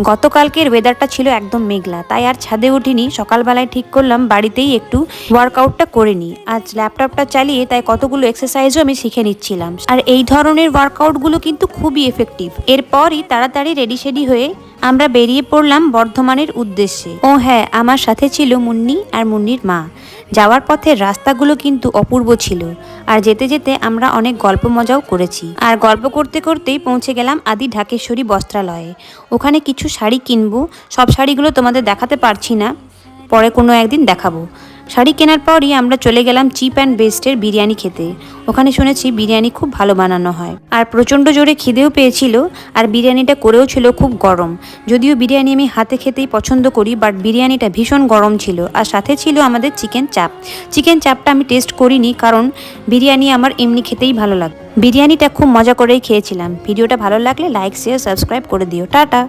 গতকালকের ওয়েদারটা ছিল একদম মেঘলা, তাই আর ছাদে উঠিনি। সকালবেলায় ঠিক করলাম বাড়িতেই একটু ওয়ার্কআউটটা করে নিই। আজ ল্যাপটপটা চালিয়ে তাই কতগুলো এক্সারসাইজও আমি শিখে নিচ্ছিলাম। আর এই ধরনের ওয়ার্কআউটগুলো কিন্তু খুবই এফেক্টিভ। এরপরই তাড়াতাড়ি রেডি হয়ে আমরা বেরিয়ে পড়লাম বর্ধমানের উদ্দেশ্যে। ও হ্যাঁ, আমার সাথে ছিল মুন্নি আর মুন্নির মা। যাওয়ার পথে রাস্তাগুলো কিন্তু অপূর্ব ছিল, আর যেতে যেতে আমরা অনেক গল্প মজাও করেছি। আর গল্প করতে করতেই পৌঁছে গেলাম আদি ঢাকেশ্বরী বস্ত্রালয়ে। ওখানে কিছু শাড়ি কিনবো। সব শাড়িগুলো তোমাদের দেখাতে পারছি না, পরে কোনো একদিন দেখাবো। শাড়ি কেনার পরই আমরা চলে গেলাম চিপ অ্যান্ড বেস্টের বিরিয়ানি খেতে। ওখানে শুনেছি বিরিয়ানি খুব ভালো বানানো হয়, আর প্রচণ্ড জোরে খিদেও পেয়েছিল। আর বিরিয়ানিটা করেও ছিল খুব গরম। যদিও বিরিয়ানি আমি হাতে খেতেই পছন্দ করি, বাট বিরিয়ানিটা ভীষণ গরম ছিল। আর সাথে ছিল আমাদের চিকেন চাপ। চিকেন চাপটা আমি টেস্ট করিনি, কারণ বিরিয়ানি আমার এমনি খেতেই ভালো লাগে। বিরিয়ানিটা খুব মজা করেই খেয়েছিলাম। ভিডিওটা ভালো লাগলে লাইক, শেয়ার, সাবস্ক্রাইব করে দিও। টাটা।